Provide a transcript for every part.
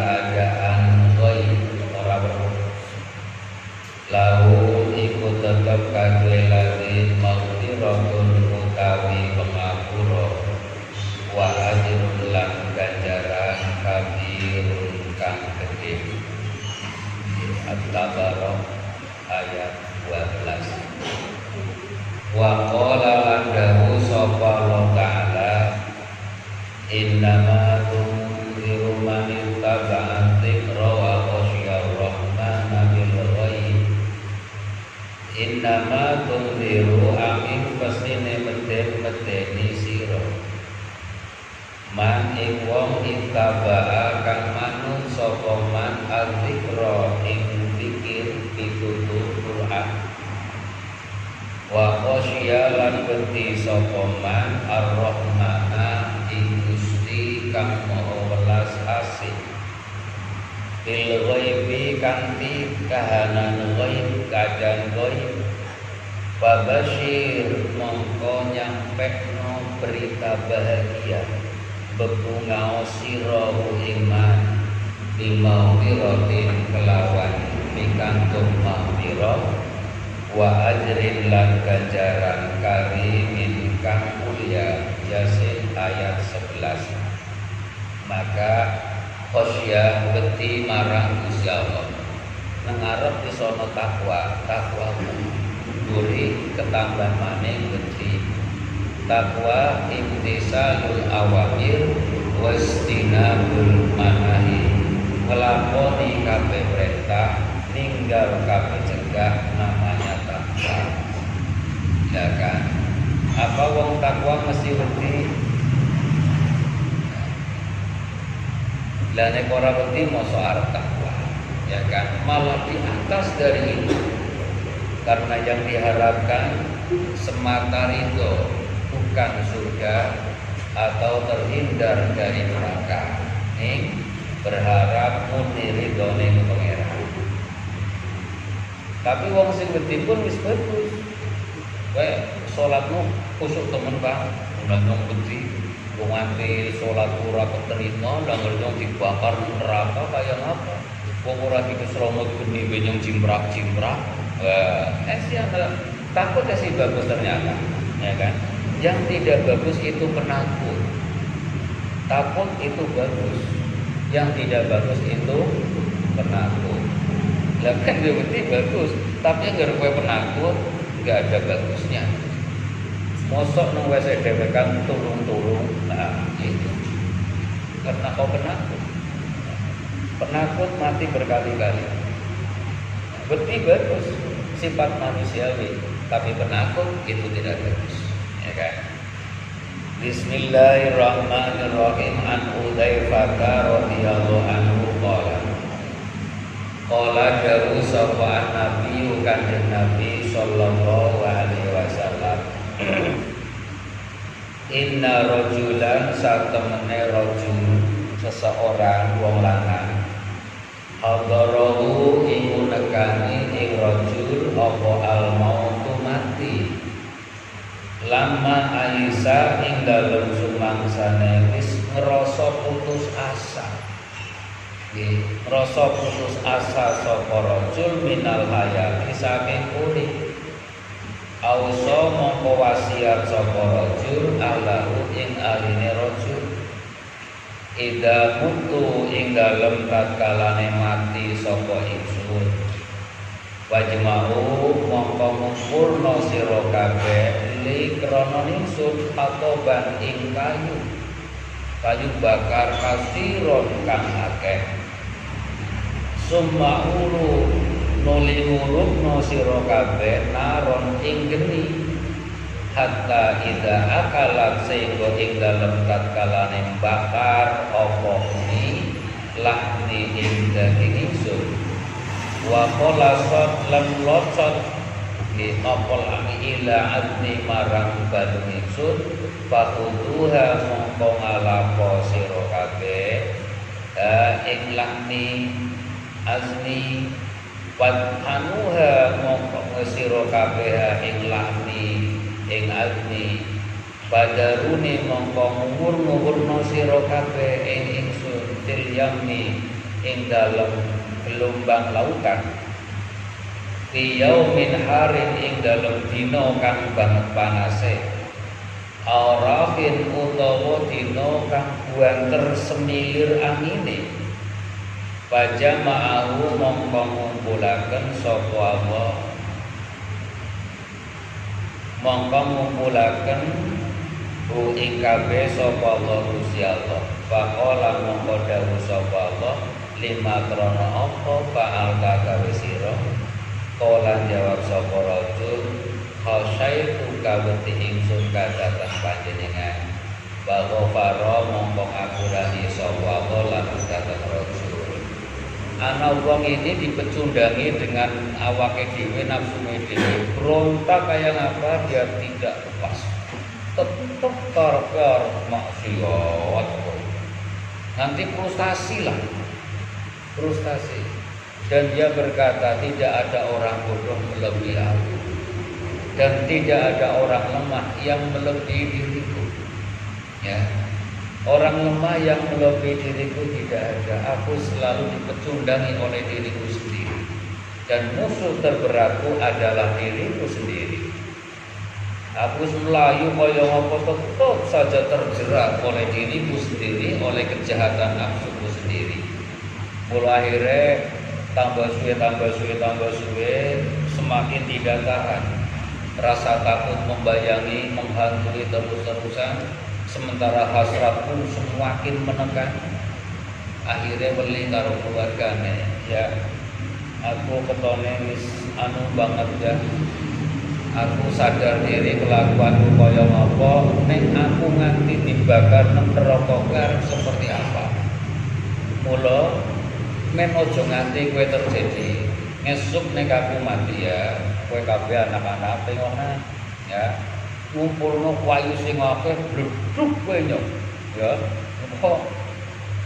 keadaan ghaib ora weruh lahu iku tetep kadhe ladzi maghfiratun utawi pangapura wa ajrun lan ganjaran kabirun kang gedhe. At-Tabarok ayat 12. Wa qala lan dawu sapa Allah Ta'ala innama tunziru man ittaba'a dzikra wa khasyar rahmana bil ghaib. Innama tunziru amin pastine meden-medeni sira man ing wong ittaba'a kang manut sapa man adzikra ing zikir pitutur Quran wa khosya lan beti sapa man ar-rahmana ing Gusti kang maha welas asih bil ghaibi kanthi kahanan ghaib kajan ghaib babashir mongko nyampekno berita bahagia bebungao sirahu iman bimaufirotin kelawan pikantuk mahfirah wa ajrin lan ganjaran karimin kang mulia. Yasin ayat 11. Maka khosyah beti marang Gusti Allah nengarep disono takwa duri ketambah maning beti takwa imtisalul awamir wastinabul manahi ngelakoni kabeh perintah ninggal kabeh cegah namanya takwa. Ya kan? Apa wong takwa mesti wedi? Lah nek ora wedi mosok arep takwa. Ya kan? Malah di atas dari itu. Karena yang diharapkan semata ridho bukan surga atau terhindar dari neraka. Ning berharap muni ridhone pangeran. Tapi wong sing wedi pun wis bagus. Kowe salatmu kusuk temen Bang, nang wedi wong ati salat ora keterima, nang ngerti dibakar neraka kaya apa? Wong ora dikesromo geni benyong jimbrak-jimbrak. Takut sih bagus ternyata, ya kan? Yang tidak bagus itu penakut. Takut itu bagus. Yang tidak bagus itu penakut. Lah kan berarti bagus, tapi agar kowe penakut enggak ada bagusnya. Mosok nang WC dhewe kan turung-turung. Nah, itu. Karena kau penakut. Penakut mati berkali-kali. Berarti bagus sifat manusiawi, tapi penakut itu tidak bagus, ya kan? Bismillahirrahmanirrahim. An Hudzaifah radhiyallahu anhu qala dawu sapa Nabi kanjeng Nabi sallallahu alaihi wasallam inna rajulan satemene rajul seseorang wong lanang hadarahu iku nekani ing rajul apa al-mautu mati lama Aisyah ing dalem sumangsane wis ngrasa putus asa. Ngrasa putus asa sapa rajul minal hayati saking urip. Ausa mongko wasiat sapa rajul Allahu ing aline rajul. Ida mutu ing dalem tatkalane mati sapa ingsun. Wajma'u mongko ngumpulna sira kabeh li krana ingsun atoban ing kayu bakar kasiron kang akeh. Summa ulu nuli ngurupna sira kabeh naron ing geni hatta ida akalat sehingga ing dalem tatkalane bakar apa uni lahni ing daging ingsun wa kholasat lan locot di apol ami ila adni marang badung ingsun fahuduha mongko ngalapo sira kabeh ing lahni azni wadhanuha mongko ngesira kabeh ing lahni ing azni badarune mongko nguwur-nguwurna sira kabeh ing ingsun til yamni ing dalem gelombang lautan, fi yaumin harin ing dalem dina kang banget panase, arafin utawa dina kang buanter semilir angine, baja ma'ahu mongko ngumpulaken sapa Allah, mongko ngumpulaken hu ing kabeh sapa Allah Gusti Allah. Faqala mongko dawuh sapa Allah, lima krana apa fa'al gawe sira. Kala jawab sapa rajul, khasyaitu kaweti ingsun kadhateng panjenengan. Bahwa faro mongko ngapurani sapa Allah lan kadhateng rajul. Ana wong ini dipecundangi dengan awake dhewe, nafsune dhewe, berontak kayak apa dia tidak lepas, tetap karpet maksiat, nanti frustasi lah, frustasi, dan dia berkata tidak ada orang bodoh melebihi aku, dan tidak ada orang lemah yang melebihi diriku, ya. Orang lemah yang melebihi diriku tidak ada. Aku selalu dipecundangi oleh diriku sendiri, dan musuh terberatku adalah diriku sendiri. Aku melayu kaya apa tetap saja terjerat oleh diriku sendiri, oleh kejahatan nafsuku sendiri. Mulai akhirnya tambah suwe, semakin tidak tahan. Rasa takut membayangi, menghantui terus-terusan. Sementara hasratku semakin menekan. Akhirnya beli karo keluargane, ya aku ketone wis anu banget ya. Aku sadar diri kelakuanku kaya ngapa, nek aku nganti dibakar nang neraka seperti apa. Mula men aja nganti kowe terjadi. Ngesuk nek aku mati ya, kowe kabeh anak-anak pengonan ya. Ngumpulno kayu sing akeh bleduk kowe nyok ya, kok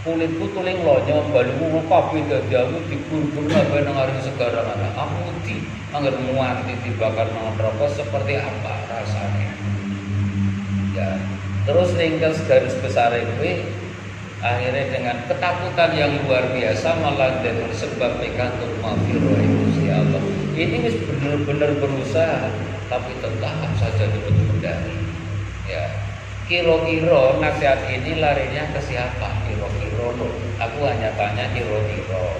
kulitku tuling lonyo baluku kabeh dadi aku digundur kabeh nang arep segarang anak aku wedi angger muati dibakar nang neraka seperti apa rasanya ya. Terus ringkas garis besar kowe akhirnya dengan ketakutan yang luar biasa malah dan sebab pikantuk mafiro itu Allah ini wis bener-bener berusaha tapi tetap saja dipecundangi. Ya, kira-kira nasihat ini larinya ke siapa? Kira-kira lo. Aku hanya tanya kira-kira.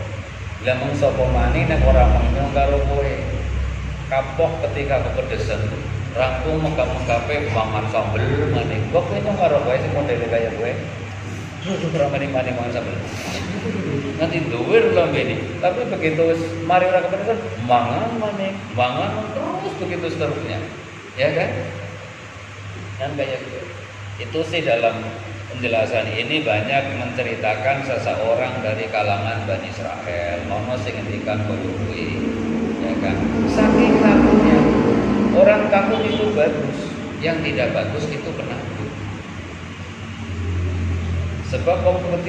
Lah mung sapa maneh nek ora mengyong karo kowe. Kapok ketika kepedesan, rampung megap-megape mangan sambel maneh. Kok kowe nyong karo kowe sing modele kaya kowe. Ora maning-maning mangan sambel. Nanti duwir lambene. Tapi begitu mari ora kepedesan, mangan maneh, mangan terus begitu seterusnya. Ya kan? Dan kayak gitu. Itu sih dalam penjelasan ini banyak menceritakan seseorang dari kalangan Bani Israel. Ono sing ngendikan koyo kuwi. Ya kan? Saking takutnya. Orang takut itu bagus, yang tidak bagus itu penakut. Sebab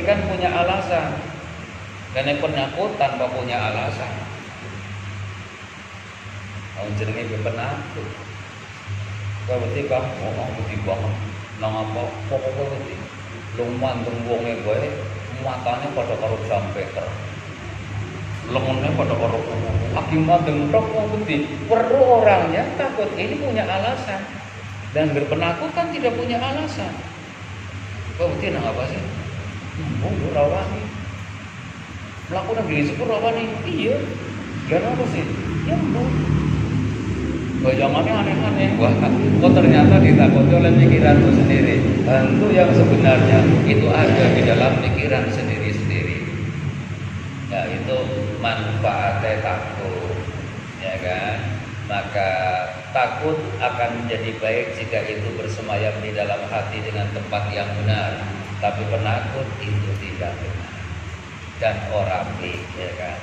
kan punya alasan. Karena penakut tanpa punya alasan. Kalau jenenge penakut. Kau berarti kah ngomong budi banget. Nang apa pokoknya berarti luman wonge kowe matane padha karo jampeter. Lengonnya pada karo akibat demprok wong budi. Perlu orangnya takut ini punya alasan. Dan berpenakut kan tidak punya alasan. Kau berarti nang apa sih? Oh, rawani. Melakukan gini sepur apa nih? Iya. Gak apa sih? Ya bu. Bayangannya aneh-aneh. Wah, kok ternyata ditakuti oleh pikiranmu sendiri. Tentu yang sebenarnya itu ada di dalam pikiran sendiri-sendiri. Ya itu manfaatnya takut, ya kan? Maka takut akan menjadi baik jika itu bersemayam di dalam hati dengan tempat yang benar. Tapi penakut itu tidak benar. Dan orapi, ya kan.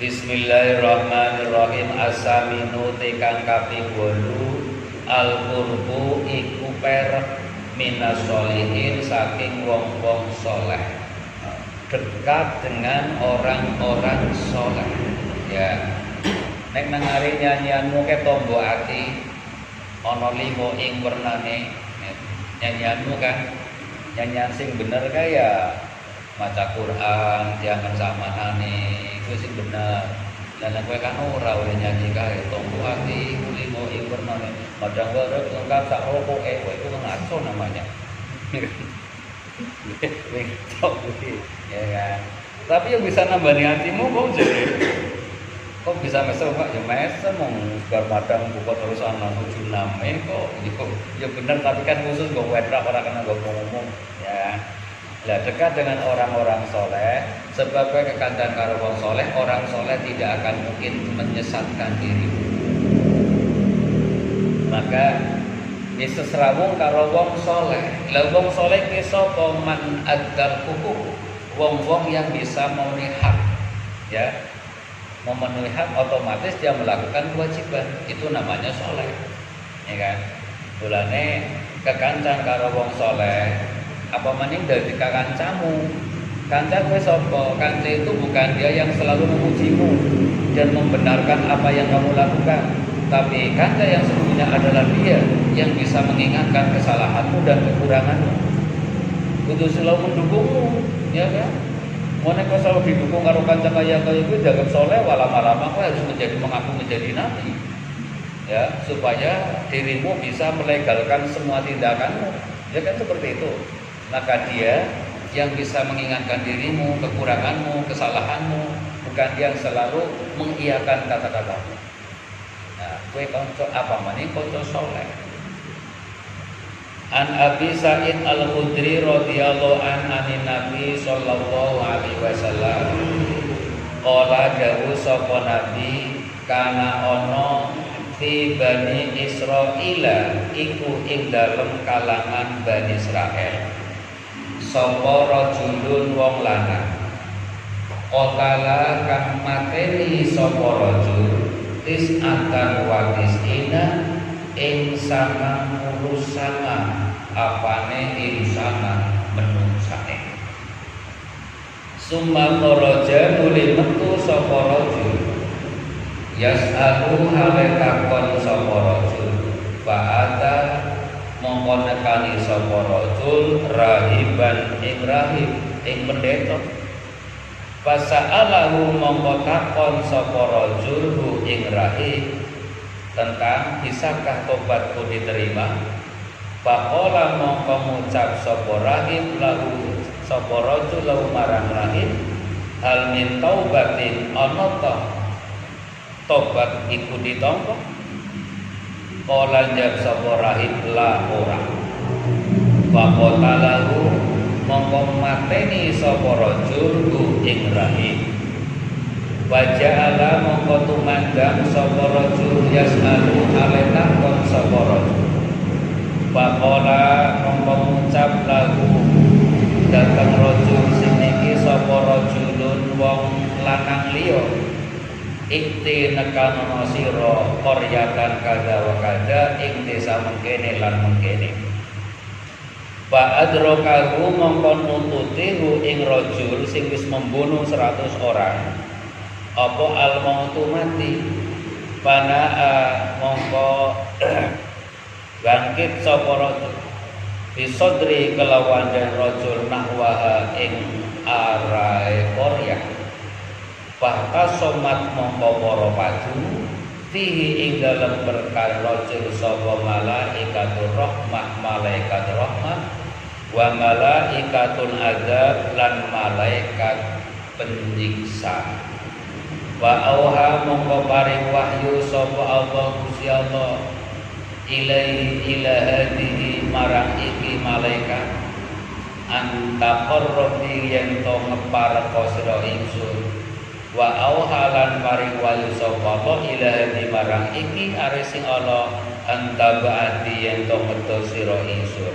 Bismillahirrahmanirrahim. Asaminu tekan kaping 8 al-qurbu iku perek minas sholihin saking wong-wong soleh, dekat dengan orang-orang soleh. Ya. Nek nang ari nyanyianmu ke tombo ati ana 5 ing wernane nyanyianmu kan. Nyanyian sing bener kaya maca Quran jangan sakmanane iku sing bener. Lan kowe kan ora oleh nyanyi kae tonggo ati kulimo ing wernane madang werep lengkap sak rokoke kowe iku ngaco namanya. Ya kan. Tapi yang bisa nambani hatimu kok jadi kok bisa mesem Pak ya mesem mau bar madang buka terusan langsung juname kok ya bener tapi kan khusus gue wedrak orang kena gue ngomong ya. Nah, dekat dengan orang-orang soleh, sebabnya kekandang karo wong soleh, orang soleh tidak akan mungkin menyesatkan dirimu. Maka bisa serawung karo wong soleh. Lah wong soleh ki sapa man adzal hukuk, wong-wong yang bisa memenuhi hak, ya. Memenuhi hak otomatis dia melakukan kewajiban. Itu namanya soleh, ya kan? Mulane kekancang karo wong soleh. Apa maning dari kancamu? Kanca kowe sapa? Kanca itu bukan dia yang selalu memujimu dan membenarkan apa yang kamu lakukan, tapi kanca yang sesungguhnya adalah dia yang bisa mengingatkan kesalahanmu dan kekuranganmu. Kudu selalu mendukungmu, ya kan? Mone kok selalu didukung karo kanca kaya iku dianggap saleh, lama-lama kowe harus mengaku menjadi nabi. Ya, supaya dirimu bisa melegalkan semua tindakanmu. Ya kan seperti itu. Maka dia yang bisa mengingatkan dirimu, kekuranganmu, kesalahanmu, bukan yang selalu mengiyakan kata-katamu. Nah, kue konco apa mani konco soleh. An Abi Sa'id Al-Khudri radhiyallahu anin Nabi sallallahu alaihi wasallam. Qala dawu sapa Nabi kana ono fi Bani Israila iku ing dalem kalangan Bani Israel. Sapa rajulun wong lanang qatala kang mateni sapa rajul tis'atan wa tis'ina ing 99 apane ing sana menungsane. Summa kharaja muli metu sapa rajul yas'alu hale takon sapa rajul ba'ata mongko nekani sapa rajul rahiban ing rahib ing pendeta. Fasa'alahu mongko takon sapa rajul hu ing rahib tentang bisakah tobatku diterima. Faqala mongko ngucap sapa rahib lahu sapa rajul lahu marang rahib hal min taubatin ana ta tobat iku ditampa. Qala jab sapa rahib la ora. Faqatalahu mongko mateni sapa rajul ing rahib. Waja'ala mongko tumandang sapa rajul yas'alu alaitakon sapa rajul. Faqala mongko ngucap lagu dateng rajul sing niki sapa rajulun wong lanang liya. Ikti nekanono sira qaryatan kada wa kada ing desa mengkene lan mengkene. Fa adrakahu mongko nuntuti hu ing rajul sing wis membunuh 100 orang. Apa al mautu mati. Panaa mongko bangkit sapa rajul. Bisodri kelawan dan rajul nahwaha ing arae qaryah. Bahkan somat mongko para padu fihi ing dalem berkah rajul sapa malaikatur rahmah malaikat rahmah wa malaikatul azab lan malaikat penyiksa. Wa auha mongko paring wahyu sapa Allah Gusti Allah ilaihi ila hadihi marang iki malaikat antaqarrabi yen to ngepar sira ingsun. Wa auhalan paring wahyu sapa Allah ilahi marang iki are sing Allah antabati yen to metu sira ingsun.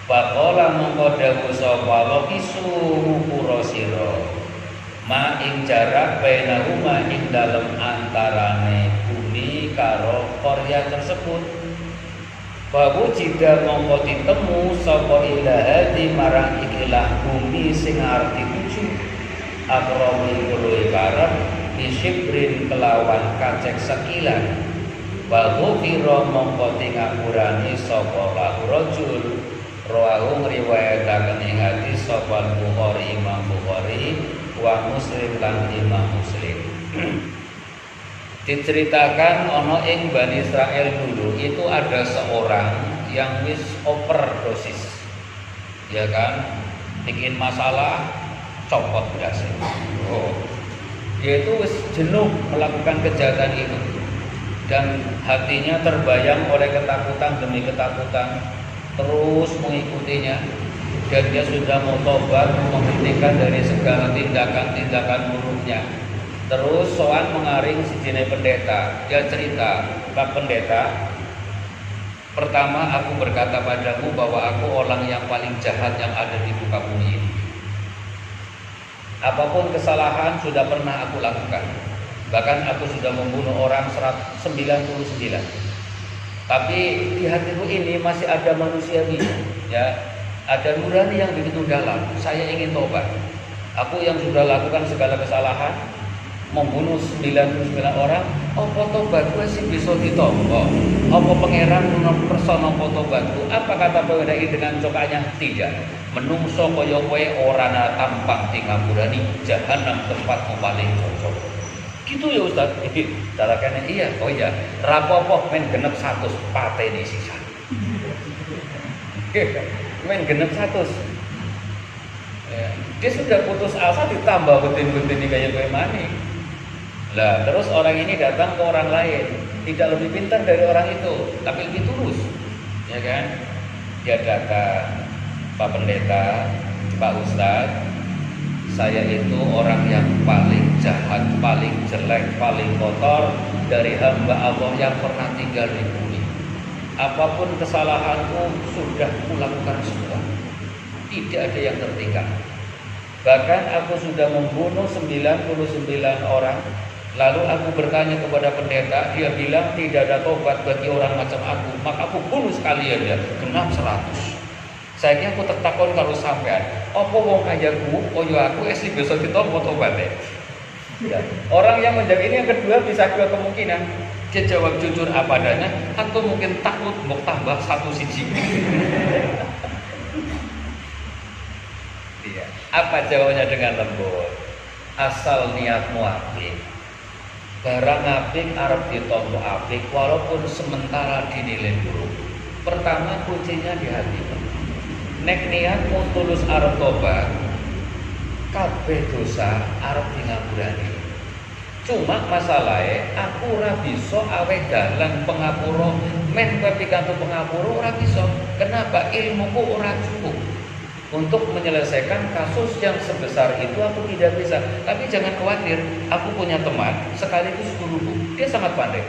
Faqala mongko dawuh sapa Allah isu ngupura sira ma ing jarak bainahuma ing dalem antarane bumi karo qarya tersebut. Babu jida mongko ditemu sapa ilahi marang ikilah bumi sing arep dituju. Akrawi kuluy karep disibrin kelawan kacek sekilan. Wa ghufira mongko tingapurani sapa lahu rajul Rawahu ngriwayataken ing hadis sapa Bukhari Imam Bukhari wa Muslim lan Imam Muslim. Diceritakan ono ing Bani Israel dulu itu ada seorang yang wis overdosis, ya kan, bikin masalah copot gasnya. Dia itu wis jenuh melakukan kejahatan itu dan hatinya terbayang oleh ketakutan demi ketakutan, terus mengikutinya, dan dia sudah mau tobat, menghentikan dari segala tindakan-tindakan buruknya. Terus soal mengaring si jine pendeta, dia cerita, Pak Pendeta, pertama aku berkata padamu bahwa aku orang yang paling jahat yang ada di muka bumi ini. Apapun kesalahan sudah pernah aku lakukan. Bahkan aku sudah membunuh orang 99. Tapi di hatiku ini masih ada manusiawi, ya. Ada nurani yang begitu dalam. Saya ingin tobat. Aku yang sudah lakukan segala kesalahan, membunuh 99 orang, apa tobatku sih bisa ditompo? Apa pangeran menawa persana apa tobatku? Apa kata pendeta dengan cokaknya? Tidak. Menungso kaya kowe ora ana tampang di ngapurani jahanam tempatmu paling cocok. Gitu ya Ustaz. Cara kene iya. Oh iya, rapopo men genep 100 pateni sisa. Men genep 100. Ya, dia sudah putus asa ditambah betin-betin kayak kowe maning. Lah, terus orang ini datang ke orang lain, tidak lebih pintar dari orang itu, tapi lebih tulus. Ya kan? Dia datang, Pak Pendeta, Pak Ustadz, saya itu orang yang paling jahat, paling jelek, paling kotor dari hamba Allah yang pernah tinggal di bumi. Apapun kesalahanku sudah kulakukan semua, tidak ada yang tertinggal. Bahkan aku sudah membunuh 99 orang. Lalu aku bertanya kepada pendeta, dia bilang tidak ada tobat bagi orang macam aku, maka aku bunuh sekalian ya, genap 100. Saiki aku tertakon karo sampean, apa wong kayaku, koyo aku esli besok ditampa tobaté. Ya. Orang yang menjawab ini yang kedua bisa dua kemungkinan. Dia jawab jujur apa adanya, atau mungkin takut mau tambah 1 siji. Iya. Apa jawabannya dengan lembut? Asal niatmu apik. Barang apik arep ditampa apik walaupun sementara dinilai buruk. Pertama kuncinya di hati. Nek niatmu tulus arep tobat, kabeh dosa arep ngapurani. Cuma masalahnya aku ora bisa awe dalan pengapura, men kowe pikantuk pengapura ora bisa. Kenapa? Ilmuku ora cukup untuk menyelesaikan kasus yang sebesar itu. Aku tidak bisa. Tapi jangan khawatir, aku punya teman sekaligus guruku, dia sangat pandai.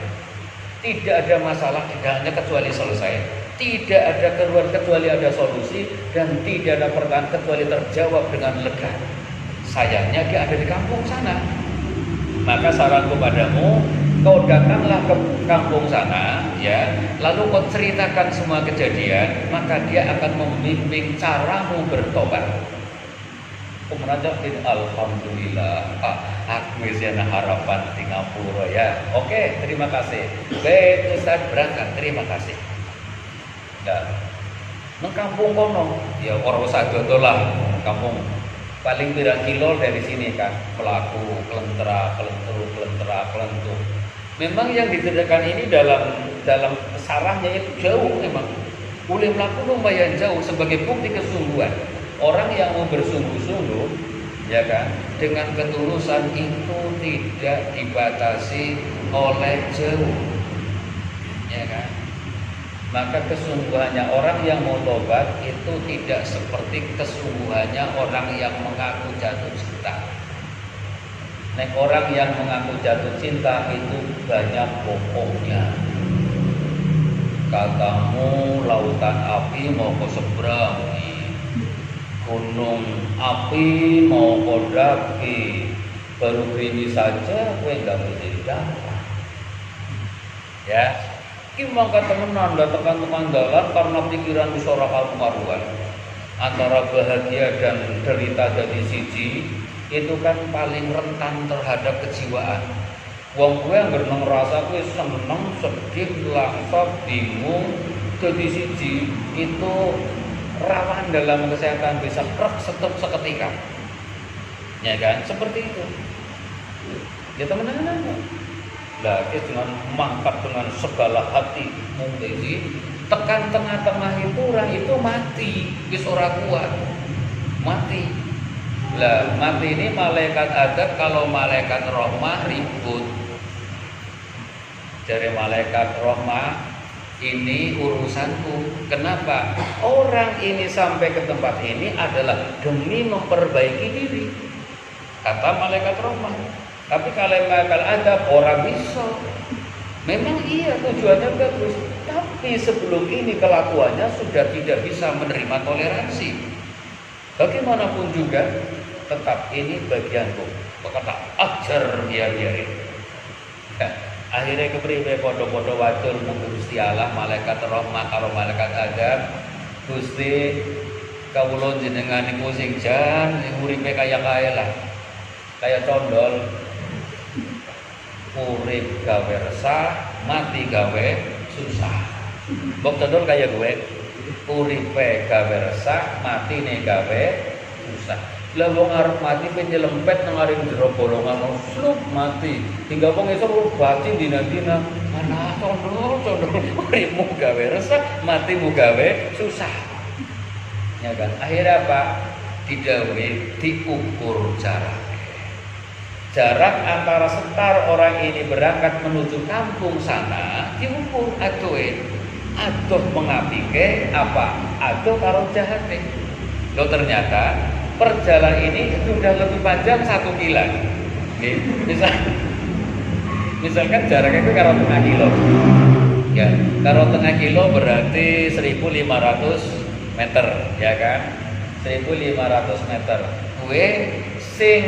Tidak ada masalah tidaknya kecuali selesai. Tidak ada keluar kecuali ada solusi, dan tidak ada pertanyaan kecuali terjawab dengan lega. Sayangnya dia ada di kampung sana. Maka saranku padamu, kau datanglah ke kampung sana, ya, lalu kau ceritakan semua kejadian, maka dia akan membimbing caramu bertobat. Kemudian alhamdulillah, aku isiana harapan di ngapura ya. Oke, terima kasih. Baik Ustaz, berangkat. Terima kasih. Nah, nang kampung kono, ya orang usah lah, kampung paling pirang kilo dari sini kan, pelaku kelentera. Memang yang dikerjakan ini dalam sarahnya itu jauh memang. Boleh melakukan lumayan jauh sebagai bukti kesungguhan. Orang yang mau bersungguh-sungguh, ya kan, dengan ketulusan itu tidak dibatasi oleh jauh, ya kan. Maka kesungguhannya orang yang mau tobat itu tidak seperti kesungguhannya orang yang mengaku jatuh cinta. Nek orang yang mengaku jatuh cinta itu banyak bohongnya. Katamu lautan api mau kau seberangi, gunung api mau kau daki, baru ini saja gue nggak menjadi dapat. Ya. Iki mangka temenan datangkan tukang dalan karena pikiran disorak karuan. Antara bahagia dan derita jadi siji itu kan paling rentan terhadap kejiwaan. Wong kowe anggere nang rasa kowe seneng, sedih, langsat, bingung, jadi siji itu rawan dalam kesehatan, bisa krek stop seketika. Ya kan? Seperti itu. Ya teman-teman. Lah dengan mangkat dengan segala hati mungkin tekan tengah-tengah itu orang itu mati, wis ora kuat. Mati. Lah mati ini malaikat adab, kalau malaikat rahmah ribut. Dari malaikat rahmah, ini urusanku. Kenapa? Orang ini sampai ke tempat ini adalah demi memperbaiki diri, kata malaikat rahmah. Tapi kalau malaikat adab orang bisa. Memang iya tujuannya bagus, tapi sebelum ini kelakuannya sudah tidak bisa menerima toleransi. Bagaimanapun juga tetap ini bagianku. Kata ajar biarin. Ya, akhirnya kepriwe podo-podo watur nang Gusti Allah, malaikat rahmah karo malaikat adab. Gusti kawula jenengan niku sing jan sing uripe kaya lah. Kaya condol. Urip gawe resah, mati gawe susah. Mbok condol kaya gue. Uripe gawe resah, matine gawe susah. Lah wong arep mati penyelempet nang aring jero bolongan slup mati. Hingga wong iso baci dina-dina, mana condol uripmu gawe resah, matimu gawe susah. Ya kan? Akhirnya apa? Didhawuhi diukur jarak. Jarak antara setar orang ini berangkat menuju kampung sana diukur aduh mengapike apa aduh karo jahate. Loh ternyata perjalanan ini sudah lebih panjang 1 kilo. Misalkan jaraknya itu karo tengah kilo. Ya, karo tengah kilo berarti 1.500 meter, ya kan? 1.500 meter. Kue sing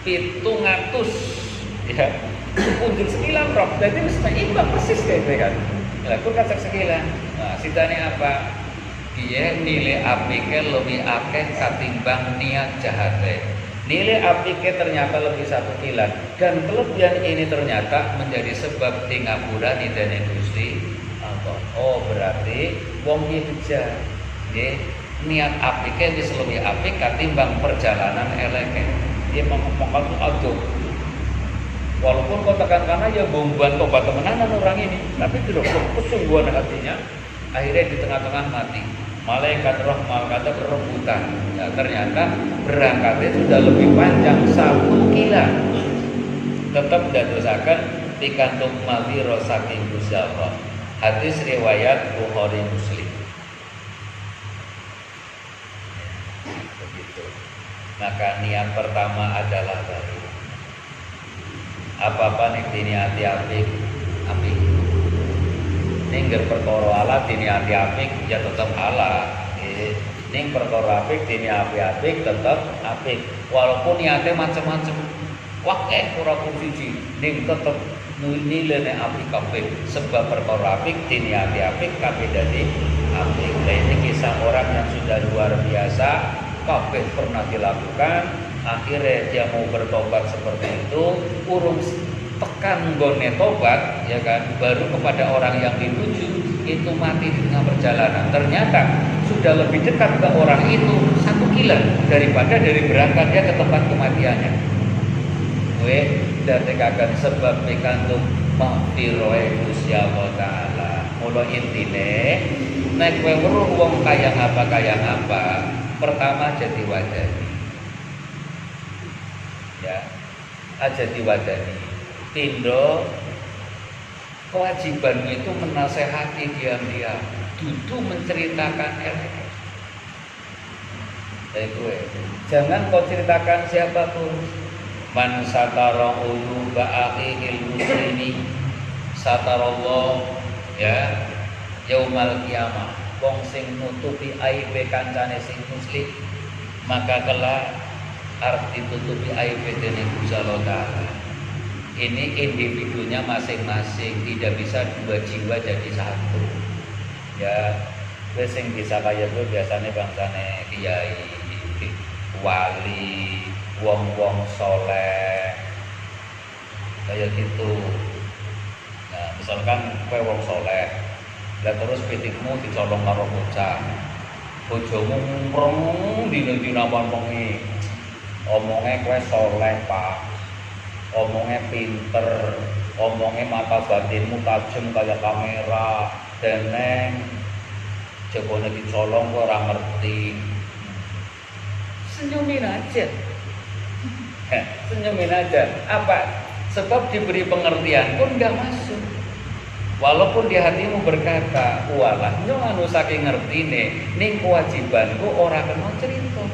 700 ya punjul sekilan roh, jadi mesti imbang persis kayak kan. Laku kasak sekilan. Nah, sitane apa? Dia nilai apike lebih akeh katimbang niat jahate. Nilai apike ternyata lebih 1 kilan, dan kelebihan ini ternyata menjadi sebab di ngapura nidane Gusti Allah. Oh berarti wong iki bejat. Nggih, niat apike wis lebih apik katimbang perjalanan eleke. Dia mengomongkan aduh, walaupun kau tekan karena ya bomban tobat temenanan orang ini, tapi tidak kesungguhan hatinya. Akhirnya di tengah-tengah mati. Malaikat rahmah kata berebutan. Ya, ternyata berangkatnya sudah lebih panjang 1 kilo. Tetap dadosaken pikantuk mawira saking Gusti Allah. Hadis riwayat Bukhari Muslim. Maka niat pertama adalah baik. Apa-apa nek diniati apik. Ning perkara ala diniati apik ya tetep ala. Ning perkara apik diniati apik tetep apik. Walaupun niate macam-macam. Wakeh ora siji, ning tetep nilainya apik kabeh. Sebab perkara apik diniati apik kabeh dadi apik. Nah, ini kisah orang yang sudah luar biasa. Kabeh pernah dilakukan, akhirnya dia mau bertobat seperti itu, urung tekan gone tobat, ya kan, baru kepada orang yang dituju itu mati di tengah perjalanan. Ternyata sudah lebih dekat ke orang itu 1 kilo daripada dari berangkatnya ke tempat kematiannya. Gue dadekaken sebab pikantuk maghfirah Gusti Allah Taala. Mula intine nek kowe weruh wong kaya ngapa, pertama jadi wadani. Ya, aja diwadani. Tindo kewajibanmu itu menasehati diam-diam, dudu menceritakan elek. Jangan kau ceritakan siapapun. Man satara uluba akhil muslimi satarallah ya yaumal qiyamah. Wong sing nutupi aibe kancane sing muslim, maka kelak arep ditutupi aibe dening Gusti Allah Taala. Ini individunya masing-masing, tidak bisa 2 jiwa jadi 1. Ya, wis sing bisa kaya kuwi biasane bangsane kiai, wali, wong-wong soleh kayak gitu. Nah, misalkan kowe wong soleh, Lah terus pitikmu dicolong karo bocah. Bojomu mreng dina-dina wengi. Omonge kowe soleh, Pak. Omonge pinter, omonge mata batinmu tajam kaya kamera. Deneng jebone dicolong kowe ora ngerti. Senyumin aja. Senyumin aja. Apa? Sebab diberi pengertian pun enggak masuk. Walaupun di hatimu berkata, walah nyong anu saking ngertine ning kewajibanku ora kena cerita.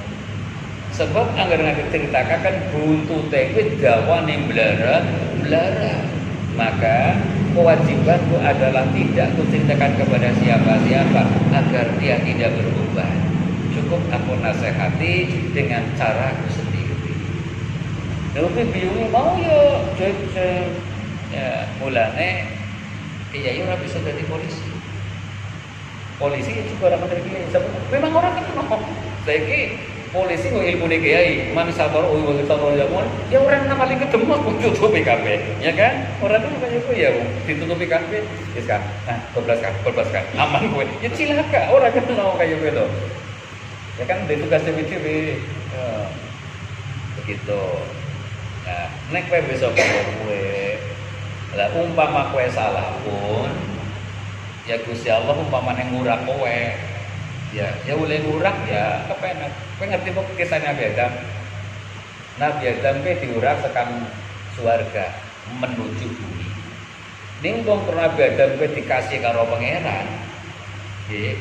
Sebab anggar ceritakan kan buntute kuwi dawane blara. Maka kewajibanku adalah tidak kuceritakan kepada siapa-siapa agar dia tidak berubah. Cukup aku nasihati dengan caraku sendiri. Tapi biungnya mau ya jujur ya mulane kiai ora bisa jadi polisi. Polisi juga orang dari memang orang kan saiki polisi kok ilmune kiai, man sabar wa sabar jamun, ya orang nang paling ketemu aku tutupi kabeh, ya kan? Orang itu kaya kowe ya ditutupi kabeh, wis kan. Nah, 12 kan. Aman kowe. Ya cilaka, orang kan ono kaya kowe to. Ya kan itu tugasnya dewe. Begitu. Nah, nek kowe besok kowe lah umpama kowe salah pun ya Gusti Allah umpama neng ngurak kowe ya boleh ngurak ya kepenak. Kowe ngerti kok kisah Nabi Adam? Nabi Adam pe diurak tekan swarga menuju bumi. Ning wong Nabi Adam pe dikasih karo pangeran. Nggih.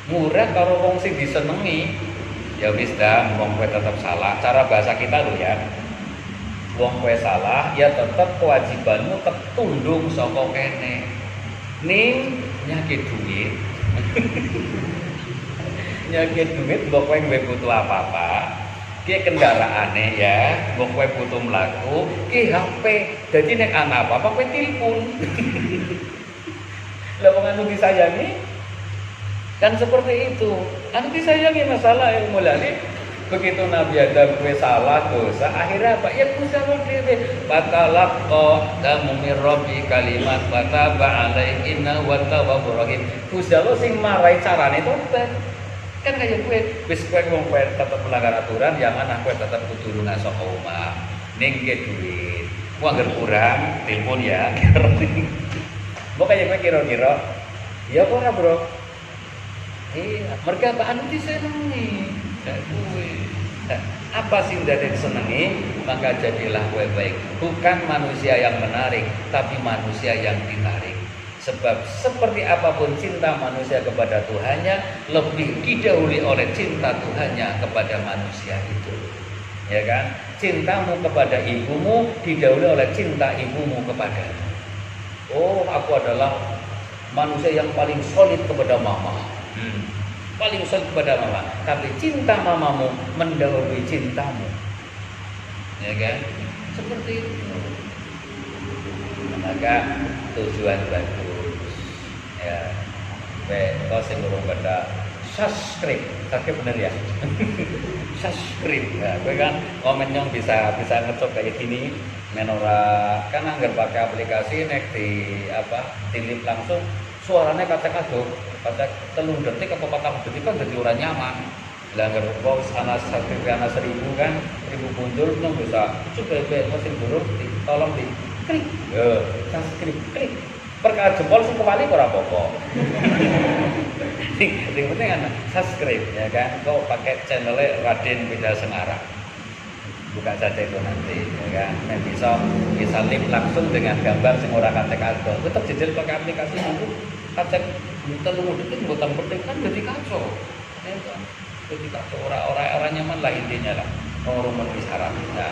Ngurak karo wong sing disenengi. Ya wis dah, wong kowe tetap salah. Cara bahasa kita lho ya. Wong kowe salah, ya tetep kewajibanmu tundung saka kene. Ning nyake duit. Nyake duit mbok kowe duwe butuh apa-apa. Ki kendaraane ya, mbok kowe butuh mlaku, ki HP. Dadi nek ana apa-apa kowe telepon. Lah wong anu disayangi kan seperti itu. Anu disayangi masalah ilmu lali. Begitu Nabi Adam kowe salah dosa, akhirnya apa? Ya kusalo dhewe. Fatalaqa damu mir rabbi kalimat fataba alaihi inna wa tawwabur rahim. Kusalo sing marai carane tobat. Kan kaya kowe wis kowe wong kowe tetep melanggar aturan, yang mana kowe tetep kudu lunga saka omah. Ning ke duit. Ku anggar kurang, telepon ya. Mbok kaya kowe kira-kira. Ya ora, Bro. Iya, mereka anu disenengi. Apa sih udah disenangi, maka jadilah kue baik. Bukan manusia yang menarik, tapi manusia yang ditarik. Sebab seperti apapun cinta manusia kepada Tuhannya, lebih didahului oleh cinta Tuhannya kepada manusia itu. Ya kan? Cintamu kepada ibumu didahului oleh cinta ibumu kepadamu. Oh, aku adalah manusia yang paling solid kepada mama. Paling solid kepada mama, tapi cinta mamamu mendahului cintamu, ya kan? Seperti itu. Maka tujuan bagus, ya. Kau sebelum pada subscribe bener ya? Subscribe, ya. Gue kan komen yang bisa ngecok kayak gini, menora kan anggar pakai aplikasi nek di link langsung. Suaranya kacak-kacuk, kacak telung detik apa 4 detik kan jadi orang nyaman. Langgar bos anak 1000 kan 1000 pundur nang bisa coba mesin burung tolong di klik. Yo, subscribe klik. Perkara jempol sing kembali ora apa-apa. Sing penting ana subscribe ya kan. Kau pakai channelnya Raden Beda Sengarang. Buka saja itu nanti ya kan. Nah, bisa link langsung dengan gambar sing ora kacak-kacuk. Tetap jejel pakai aplikasi itu. Kacak telung detik buatan penting kan jadi kacau, ya kan? Jadi kacau orang nyaman lah intinya lah. Orang berbicara, ya.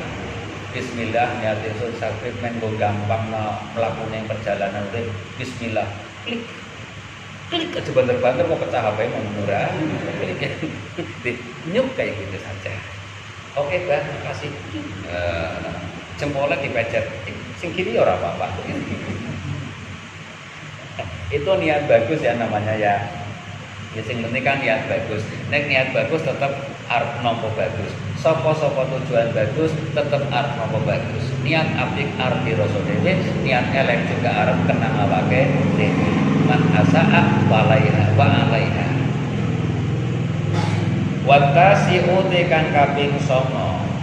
Bismillah niatin subscribe main go gampang melakukan perjalanan udah. Bismillah klik aja banter-banter mau pecah HP mau murah, klik ya, nyuk kayak gitu saja. Oke, Bang, makasih. Jempolnya dipencet, sing kiri ora apa-apa. Itu niat bagus ya namanya ya. Ya sing penting kan niat bagus. Nek niat bagus tetap arep nampa bagus. Sapa-sapa tujuan bagus tetap arep nampa bagus. Niat apik arep dirasa dhewe, niat elek juga arep kena awake dhewe. man asa'a walaiha wa alaiha. Watasi'u tekan kaping 9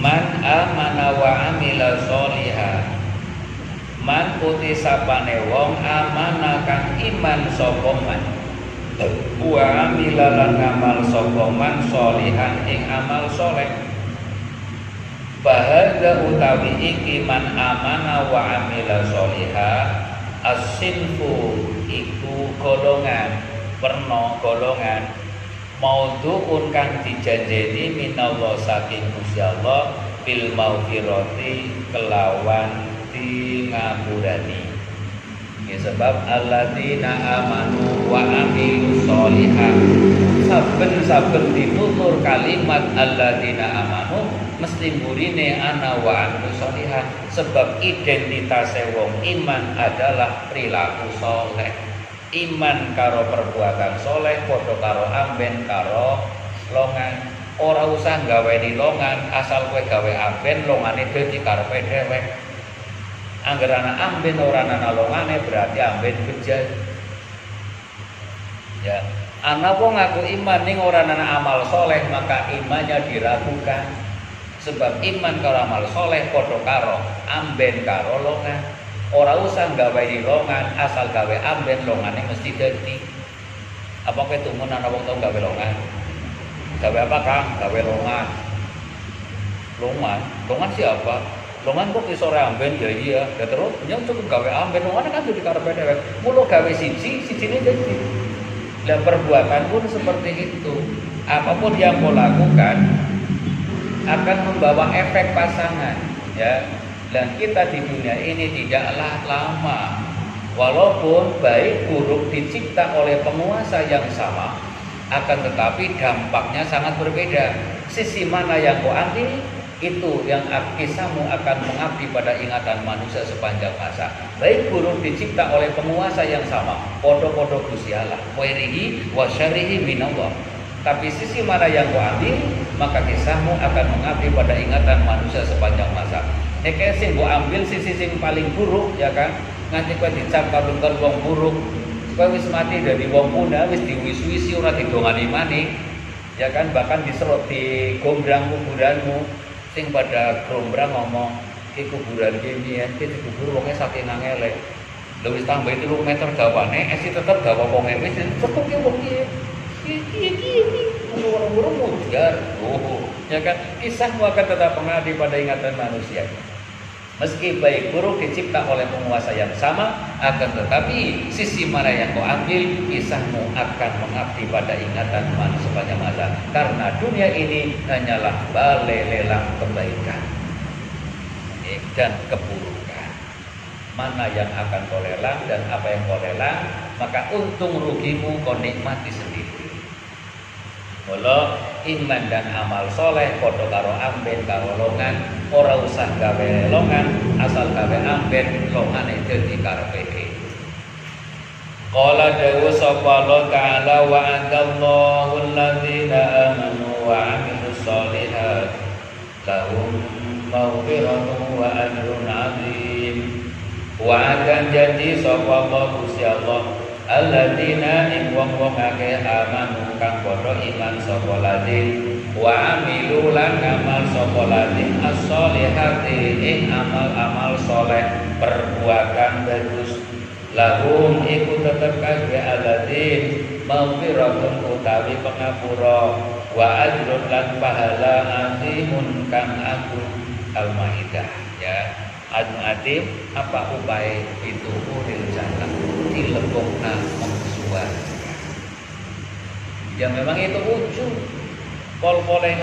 man amana wa amila sholiha. Man uti sapane wong amana kang iman sapa man wa amila lan amal sapa man sholihan ing amal saleh. Bahada utawi iki man amana wa amila sholiha as-sinfu iku golongan werna golongan maudhu'un kang dijanjeni minallah saking Gusti Allah bil maghfirati kelawan di ngapurani. Ya, sebab alladzina amanu wa amilus sholihat, saben-saben ditutur kalimat alladzina amanu mesti mburine ana wa amilus sholihat, sebab identitas wong iman adalah perilaku soleh. Iman karo perbuatan soleh padha karo amben karo longan. Ora usah gaweni longan, asal kowe gawe amben longane dadi karepe dhewek. Angger ana amben ora ana longane berarti amben bejat. Ya, ana wong ngaku iman ning ora ana amal soleh maka imannya diragukan. Sebab iman karo amal soleh padha karo amben karo longan. Ora usah gawe di longan, asal gawe amben longane mesti dadi. Apa kowe tumun ana wong tau gawe longan? Gawe apa, Kang? Gawe longan. Longan siapa? Longan kok iso amben ya iya. Ya terus nyong cukup gawe amben longan kan jadi karepe dhewek. Mulo gawe sijine dadi. Dan perbuatan pun seperti itu. Apapun yang kau lakukan akan membawa efek pasangan, ya. Dan kita di dunia ini tidaklah lama. Walaupun baik buruk dicipta oleh penguasa yang sama, akan tetapi dampaknya sangat berbeda. Sisi mana yang kau ambil, itu yang kisahmu akan mengabdi pada ingatan manusia sepanjang masa. Baik buruk dicipta oleh penguasa yang sama, podo-podo Gusti Allah, khairihi wa syarrihi minallah. Tapi sisi mana yang kau ambil, maka kisahmu akan mengabdi pada ingatan manusia sepanjang masa. Nek sing mbok ambil sisi sing paling buruk, ya kan, nganti kowe dicap kalungkan wong buruk, kowe wis mati dari wong puna, wis diwis-wisi ora didongani maneh, ya kan, bahkan diserot di gombrang kuburanmu, sing pada gombrang ngomong, "Ki kuburan iki yen dikubur wonge saking angele." Lha wis tambah 3 meter dawane, esi tetep dawa wonge wis cukup ki wong iki. Orang-orang mujar, ya kan, kisahmu akan tetap mengabdi pada ingatan manusia. Meski baik buruk dicipta oleh penguasa yang sama, akan tetapi sisi mana yang kau ambil, kisahmu akan mengabdi pada ingatan manusia sepanjang masa. Karena dunia ini hanyalah balai lelang kebaikan dan keburukan. Mana yang akan kau lelang dan apa yang kau lelang, maka untung rugimu kau nikmati sendiri. Mula iman dan amal soleh podo karo amben karo longan, ora usah gawe longan, asal gawe amben longane dadi karepe. Qala dawu sapa Allah ta'ala wa adallahu alladzina amanu wa amilus sholihat lahum maghfiratun wa ajrun 'adzim. Wa akan janji sapa Allah Gusti Allah alladzina ing wong-wong akeh amanu kang padha iman sapa ladin wa amilu lan amal sapa ladin as-sholihati ing amal-amal saleh perbuatan bagus lahum iku tetep kabeh alladzin maghfiratun utawi pangapura wa ajrun lan pahala azimun kang agung. Al-Maidah, ya. Adim apa upaya itu uril jannah dilebokna mengsuar. Ya memang itu ujung pol-pole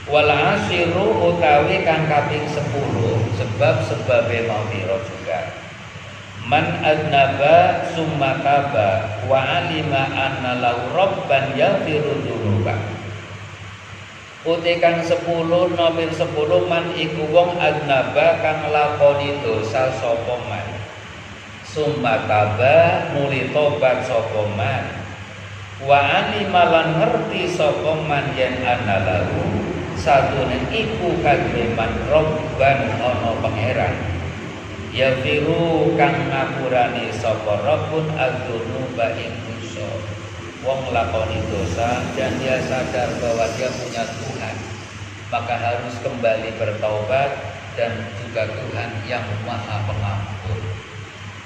wal asyiru utawi kang kaping 10 sebab-sebabe maghfirah juga. Man adnaba summa taba wa alima anna lahu rabban yaghfiru dzunuba. Utikan 10 nomor 10 man iku wong adnaba kang lakoni dosa sapa man summa taba muli tobat sapa man wa alima lan ngerti sapa man yen ana lahu satune iku kadhe man robban ana pangeran Ya firu kang ngapurani sapa rabbun adzunuba ing dosa. Wong lakoni dosa dan dia sadar bahwa dia punya Tuhan, maka harus kembali bertaubat dan juga Tuhan yang Maha Pengampun.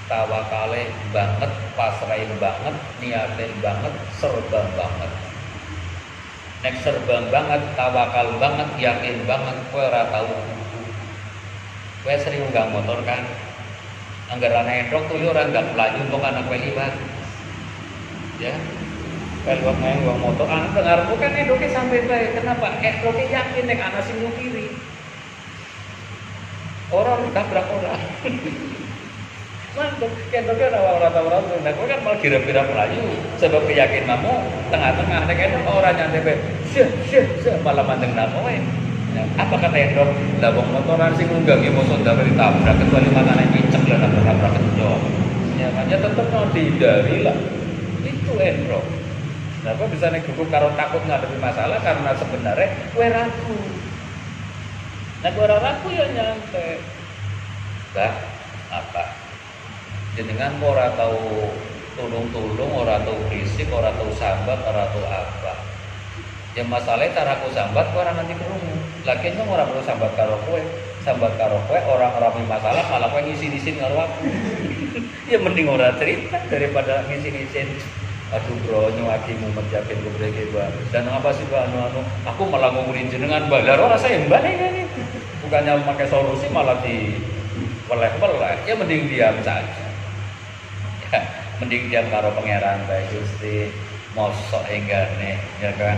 Tawakale banget, pasrahin banget, niatin banget, serba banget. Nek serba banget, tawakal banget, yakin banget, kowe ora tau. Kowe sering nggak motor kan? Anggaran endok tuh orang nggak pelaju kok anak kowe liwat. Ya. Kalau ngomong motor, anak dengar bukan endoknya sampai baik. Kenapa? Endoknya yakin nek anak sing kiri. Orang tabrak orang. Mantap, endoknya orang-orang tuh. Nah, kowe kan malah kira-kira pelaju. Sebab keyakin kamu tengah-tengah nek endok orang nyantai baik. Syah, malah mandeng namo wae. Ya, apa kata endok? Lah wong motoran sing nunggangi motor dapat ditabrak kecuali makane pinceng lah nabrak kencok. Ya, makanya tetep mau dihindari lah. Itu endok. Nah, kok bisa nek gugup karo takut ngadepi masalah karena sebenarnya kowe ragu. Nah, kowe ragu ya nyantai. Bah, apa? Jenengan ora tahu tulung-tulung, ora tahu berisik, ora tahu sambat, ora tahu apa. Ya masalahnya caraku sambat kowe ora nanti krungu. Lagi nyong ora perlu sambat karo kowe. Sambat karo kowe orang masalah malah kowe ngisi-ngisin karo aku. Ya mending ora cerita daripada ngisi-ngisin. Aduh bro, nyuakimu menjakin gue breke gua. Dan apa sih gua anu aku malah ngomongin jenengan balar ora saya mbane ini. Bukannya memakai solusi malah di peleh-peleh. Ya mending diam saja. Ya, mending diam karo pangeran bae Gusti. Mosok enggane ya kan.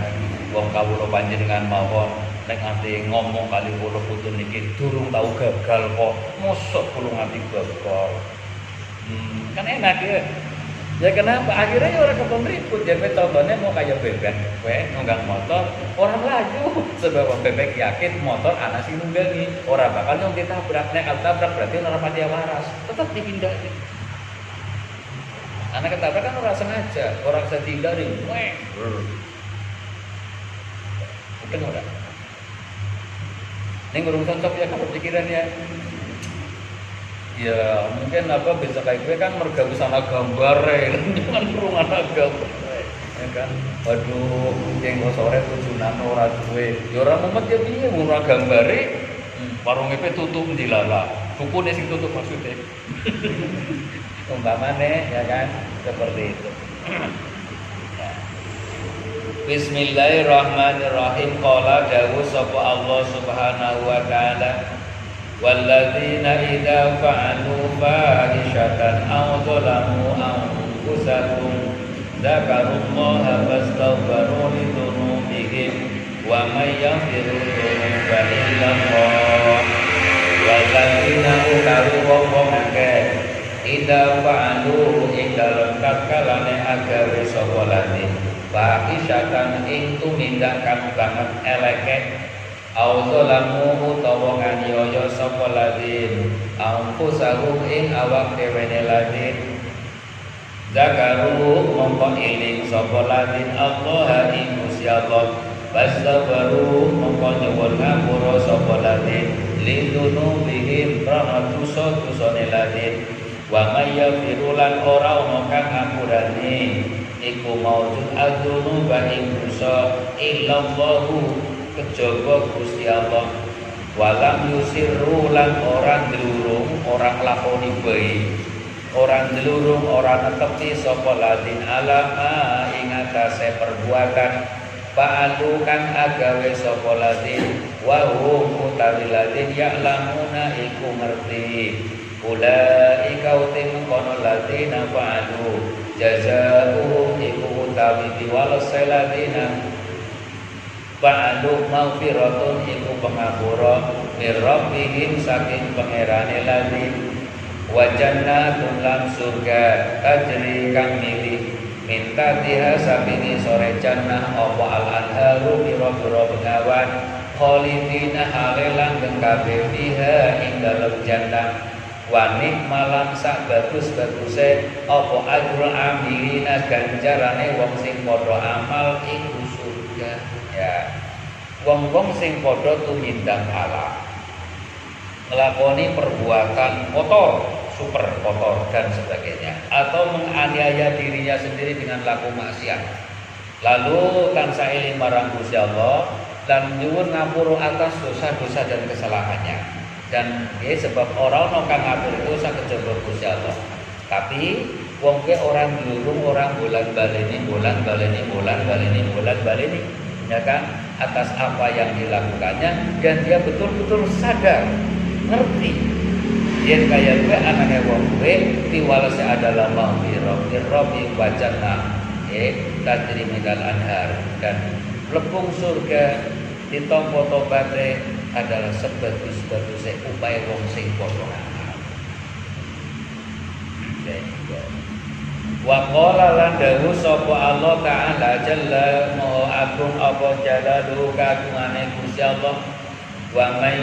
Wong kawula panjenengan mawon nek nganti ngomong kali kula putu niki durung tau gagal kok. Mosok kula nganti gagal. Kan enak ya. Ya kenapa? Akhirnya ya orang kepon ribut. Ya contohnya mau kayak bebek, kowe nunggang motor, orang laju. Sebab bebek yakin motor anak sing nunggangi, orang bakal nyong ditabrak. Nek tabrak berarti orang pati waras. Tetap dihindari. Anak ketabrak kan orang sengaja, orang bisa dihindari. Bukan orang. Ini ngurung cocok ya kalau pikirannya. Ya mungkin apa bisa kayak gue kan mergawe sama gambar jangan perlu anak gambar ya kan. Waduh yang sore tujuan ora duwe ya ora mumet ya piye ora gambare warung EP tutup dilala bukune sing tutup maksudnya umpamane ya kan seperti itu. Ya. Bismillahirrahmanirrahim. Qala dawu sapa Allah Subhanahu wa taala walladzina idza fa'alu fahishatan aw zalamu anfusahum dzakarullaha fastaghfiru li dzunubihim wa may yaghfiru dzunuba illa Allah walladzina utawi wong akeh idza fa'alu ing dalem kalane agawe sapa lati fahishatan ing tumindak kang banget eleke auzalamu utawa nganiaya sapa ladin anfusahum ing awak dhewe ladin zakaru mongko eling sapa ladin Allah ing Gusti Allah basabaru mongko nyuwun ngapura sapa ladin lindunu bihim prana dosa-dosane ladin wa may yafirulan ora ana kang ngapurani iku maujud adzunuba ing dosa illallahu kejaba Gusti Allah walam yusirru lan orang ndelurung orang lakoni bae orang ndelurung orang netepi sapa ladin alama ing atase perbuatan fa'alu kang agawe sapa ladin wa hum utawi ladin ya'lamuna iku ngerti ulaika utim kono ladina fa'alu jazaa'uhum iku utawi diwalese ladina fa'alu maghfiratun iku pangapura mirrabbihim saking pangerane ladin wa jannatun lan surga tajri kang milih minta tiha sabini sore jannah apa al-anharu biro-biro bengawan khalidina halelang gengkabe fiha ing dalem jannah wanik malam sak bagus-baguse apa ajrul amilina ganjarane wong sing padha amal ing surga. Ya, wong-wong sing padha tumindang Allah. ngelakoni perbuatan kotor, super kotor dan sebagainya, atau menganiaya dirinya sendiri dengan laku maksiat. Lalu tansah eling marang Gusti Allah lan nyuwun ngapura atas dosa-dosa dan kesalahannya. Dan sebab orang kang ngapur itu saged kejaba Gusti Allah. Tapi wong ke orang nyuruh orang bulan baleni ya kan, atas apa yang dilakukannya, dan dia betul-betul sadar, ngerti. Dia kayak gue anaknya wong gue tiwalase adalah mahfirah birrobi wajana tajri minal anhar, dan lepung surga ditompo tobate adalah sebagus-bagusnya upaya wong sing padha ngamal. Wa qala lan dawu sapa Allah taala jalla maha agung apa jalalu kagungane Gusti Allah, wa may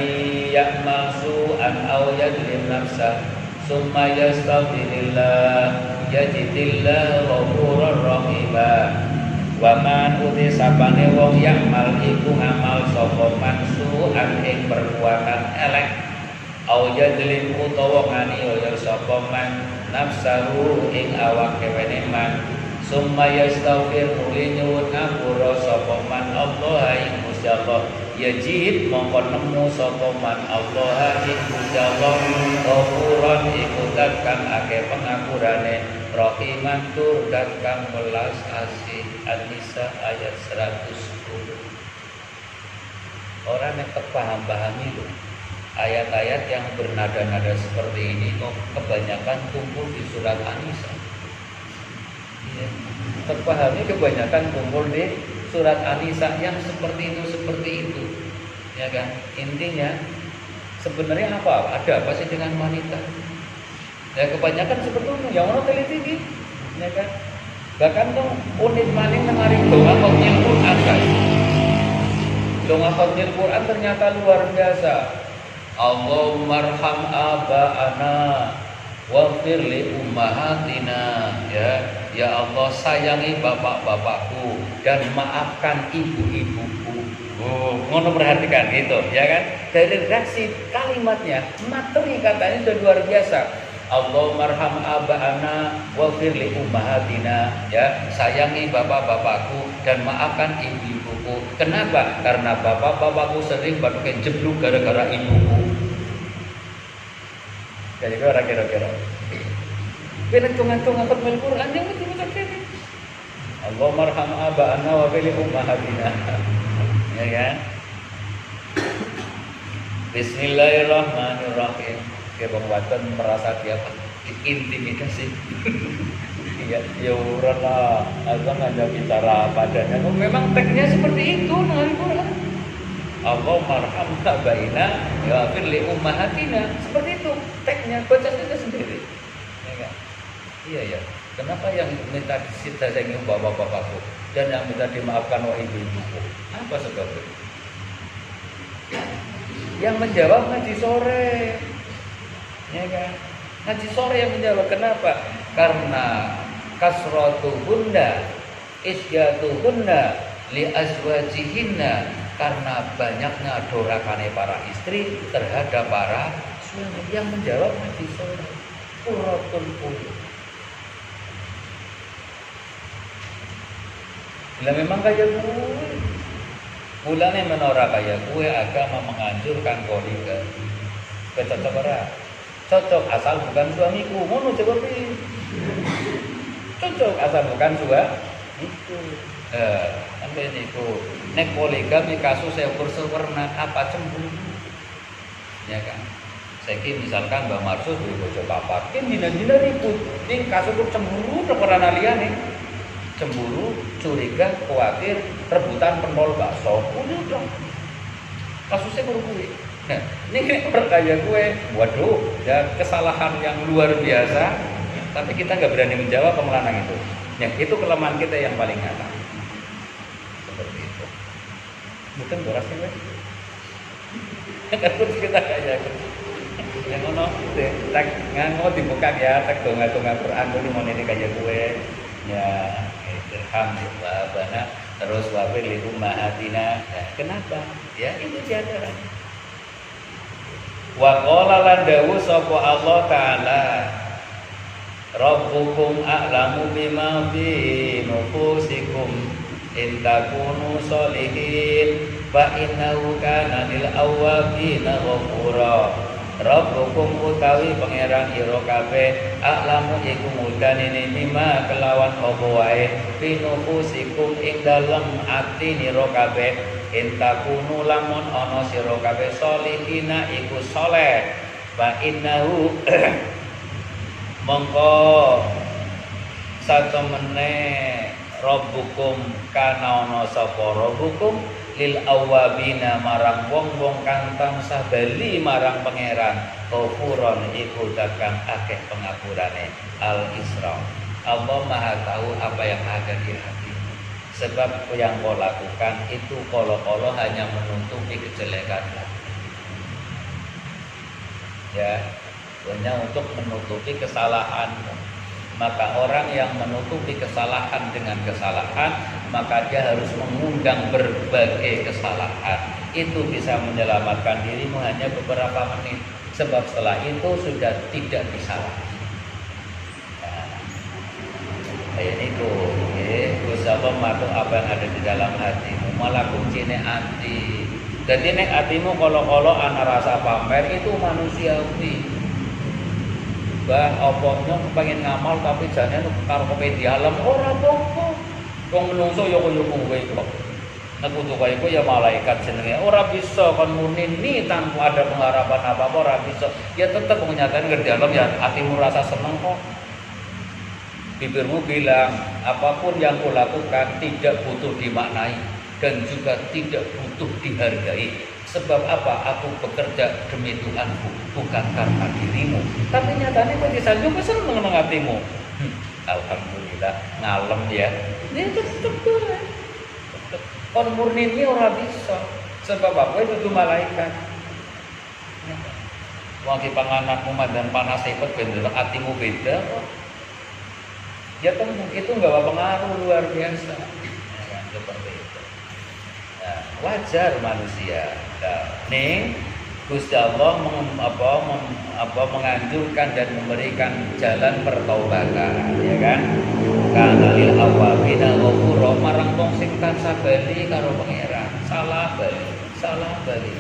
ya'mal su'an aw yadlim nafsa summa yastaghfirillah yajidillah ghafurur rahima. Wa man uti sapane wong ya'mal iku ngamal sapa man su'an ing perbuatan elek aw yadlim utawa nganiaya sapa man nafsahu ing awak dhewe man summa yastaghfir muli nyuwun ngapura sapa man Allah ing Gusti Allah yajid mongko nemu sapa man Allah ing Gusti Allah ghafuran iku dat kang akeh pangapurane rahiman tur dat kang welas asih. An-Nisa ayat 110. Orang yang terpaham-pahami itu ayat-ayat yang bernada-nada seperti ini kok kebanyakan kumpul di surat An-Nisa. Ya. Terpahami kebanyakan kumpul di surat An-Nisa yang seperti itu, ya kan? Intinya sebenarnya apa? Ada apa sih dengan wanita? Ya kebanyakan sebetulnya yang orang teliti, ya kan? Bahkan tuh unit maning nengari doa khotmil Quran guys. Doa khotmil Quran ternyata luar biasa. Allahumma arham aba'ana waghfir li ummahatina, ya Allah sayangi bapak-bapakku dan maafkan ibu-ibuku. Ngono perhatikan gitu, ya kan? Dari redaksi kalimatnya, materi katanya sudah luar biasa. Allahumma arham aba'ana waghfir li ummahatina, ya sayangi bapak-bapakku dan maafkan ibu-ibuku. Kenapa? Karena bapak-bapakku sering pakai jeblok gara-gara ibuku. Jadi kira-kira. Penentungan-tungan khotmil Quran yang betul-betul ini. Allahumma arham aba'ana waghfir li ummahatina. Ya kan? Bismillahirrahmanirrahim. Bang Waton merasa dia diintimidasi. Ya urutlah, Azam ada bicara padanya. Memang teksnya seperti itu dengan Quran. Allahumma arham abaina wa fir ummahatina. Seperti itu teksnya, baca saja sendiri. Ya kan? Iya ya. Kenapa yang minta disayangi bapak-bapakku dan yang minta dimaafkan wa ibu-ibuku? Apa sebabnya? Yang menjawab ngaji sore. Ya kan? Ngaji sore yang menjawab. Kenapa? Karena kasratuhunna isyatuhunna li azwajihinna, karena banyaknya dorakane para istri terhadap para suami. Yang menjawab ngaji sore qurratul qulub. Bila memang kayak gue mulane menora kayak gue, agama menganjurkan poligami. Cocok ora? Cocok asal bukan suamiku. Ngono coba pilih. Cocok asal bukan suamiku. Sampai niku nek poligami kasus saya bersewarna apa cemburu. Ya kan? Saiki misalkan Mbak Marsud di bojo papat, kan dina-dina ribut. Ini kasus cemburu perkara liyane. Cemburu, curiga, khawatir, rebutan penol bakso. Udah dong. Kasusnya baru gue. Nah, ini perkaya gue, waduh, ya kesalahan yang luar biasa, tapi kita nggak berani menjawab pemelanang itu. Ya, itu kelemahan kita yang paling nyata. Seperti itu. Bukan boras gue. Kan kita kayak yang ngono, tak nganggo dibuka ya, tak donga-donga Quran dulu mau ini kayak gue. Ya, alhamdulillah, bana terus wafir li ummahatina. Nah, kenapa? Ya itu diantaranya. Wa qala lan dawu sapa Allah taala Rabbukum a'lamu bima fi nufusikum in takunu sholihin fa innahu kana lil awwabina ghafura. Rabbukum utawi pangeran ira kabeh a'lamu iku mudanine bima kelawan apa wae fi nufusikum ing dalem ati nira kabeh in takunu lamun ana sira kabeh sholihina iku saleh fa innahu mongko satemene Rabbukum kana ana sapa Rabbukum lil awabina marang wong-wong kang tansah bali marang pangeran ghafuron iku dakang akeh pengapurane. Al-Isra. Allah Maha tahu apa yang ada di hati. Sebab yang kau lakukan itu kolo-kolo hanya menutupi kejelekan hati. Ya, hanya untuk menutupi kesalahanmu. Maka orang yang menutupi kesalahan dengan kesalahan, maka dia harus mengundang berbagai kesalahan. Itu bisa menyelamatkan dirimu hanya beberapa menit. Sebab setelah itu sudah tidak bisa lagi. Kayak itu, Gusti Allah matur apa yang ada di dalam hatimu. Malah kuncine hati. Jadi nek hatimu kolo-kolo ana rasa pamer itu manusiawi. Bah opongnya pengen ngamal tapi jane karo kowe di alam ora apa-apa. Wong menungso ya koyo kowe kok. Nek kudu kowe ya malaikat jenenge ora bisa kon murni ni tanpa ada pengharapan apa-apa ora bisa. Ya tetep kenyataan ngerti alam ya hatimu rasa seneng kok. Bibirmu bilang apapun yang kulakukan tidak butuh dimaknai dan juga tidak butuh dihargai. Sebab apa? Aku bekerja demi Tuhanku, bukan karena dirimu. Tapi nyatanya kok disanjung seneng nang hatimu. Alhamdulillah, ngalem ya. Ini tetep boleh. Kon murni ini ora bisa. Sebab apa? Itu malaikat. Wong ki panganakmu mandan panas ipet ben hatimu beda kok. Ya tentu itu enggak pengaruh luar biasa. Ya kan seperti itu. Nah, wajar manusia. Nah, nih Gusti Allah menganjurkan dan memberikan jalan pertaubatan, ya kan? Kana lil awabina ghafura marang wong sing tansah bali karo pangeran. Salah bali.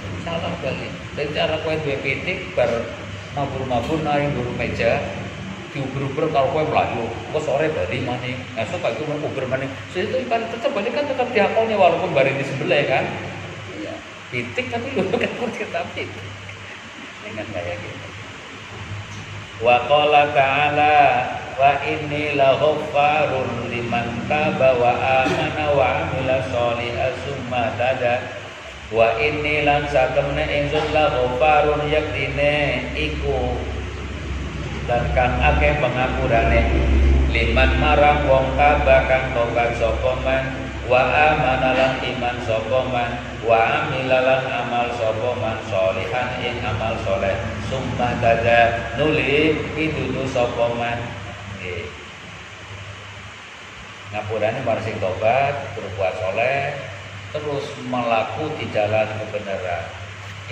Dan cara kowe duwe pitik bar mabur-mabur nang nggo meja diuber-uber karo kowe mlayu. Engko sore bali maning. Esuk itu mau uber maning. Itu kan tetap bali kan tetap diakoni walaupun bari di sebelah kan. Iya. Pitik tapi lu kan kurang tapi. Dengan kayak gitu. Wa qala ta'ala wa inni la ghaffarun liman taba wa amana wa amila sholihan summa tada wa inni lan satemene ingsun la ghaffarun yaktine iku dan kang akeh pengapurane liman marang wong taba kang tobat sapa man wa amana lan iman sapa man wa amila lan amal sapa man sholihan ing amal saleh summa tada nuli pitutu sapa man nggih ngapurane marang sing tobat berbuat saleh terus melaku di jalan kebenaran.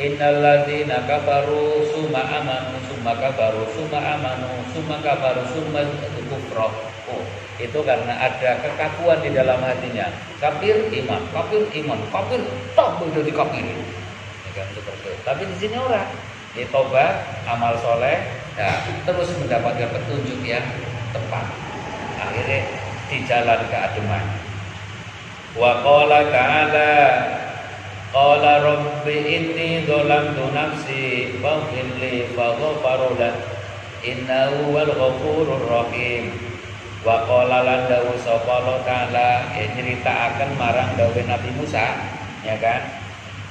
Innalladzina kafaru summa amanu summa kafaru summa amanu summa kafaru summa kufra. Oh, itu karena ada kekakuan di dalam hatinya. Kafir iman, kafir tambah jadi kafir. Ya kan seperti itu. Tapi di sini orang ditobat, amal soleh, nah, terus mendapatkan petunjuk yang tepat. Akhirnya di jalan keademan. Wa qala ta'ala qala rabbi inni dzalamtu nafsi faghfir li faghfara lahu innahu wal ghafurur rahim. Wa qala lan dawu sapa Allah taala nyritakaken marang dawuh Nabi Musa ya kan.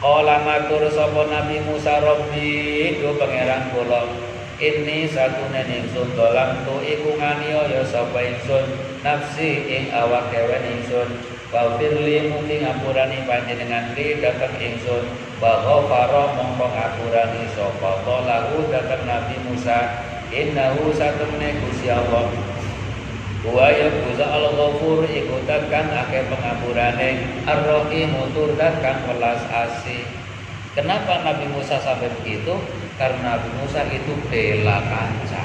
Qala matur sapa Nabi Musa rabbi do pangeran kula ini satune ingsun dzalamtu iku nganiaya sapa ingsun nafsi ing awak dhewe ingsun. Wa firli mugi ngapurani panjenengan li dhateng ingsun wa ghafara mongko ngapurani sapa lahu dhateng Nabi Musa innahu satemene Gusti Allah wa ya Gusti al-Ghafur iku kang akeh pengapurane ar-Rahim tur kang welas asih Kenapa Nabi Musa sampai begitu? Karena Nabi Musa itu bela kanca.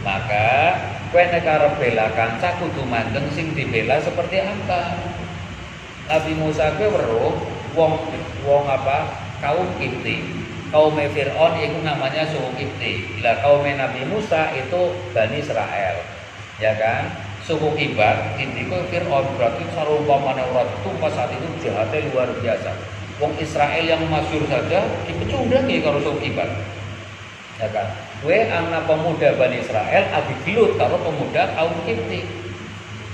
Maka kowe nek arep bela kanca kudu mandeng sing dibela seperti apa. Nabi Musa kowe weruh wong apa? Kaum Kipti. Kaum Fir'aun itu namanya suku Kipti. Lah kaum Nabi Musa itu Bani Israel. Ya kan? Suku Kibar, intiku Fir'aun berarti sarumpamane ora tumpah saat itu jahatnya luar biasa. Wong Israel yang masyhur saja dipecundangi karo suku Kibar. Ya kan? Kue anak pemuda Bani Israel adi gelut karo pemuda kaum Kipti.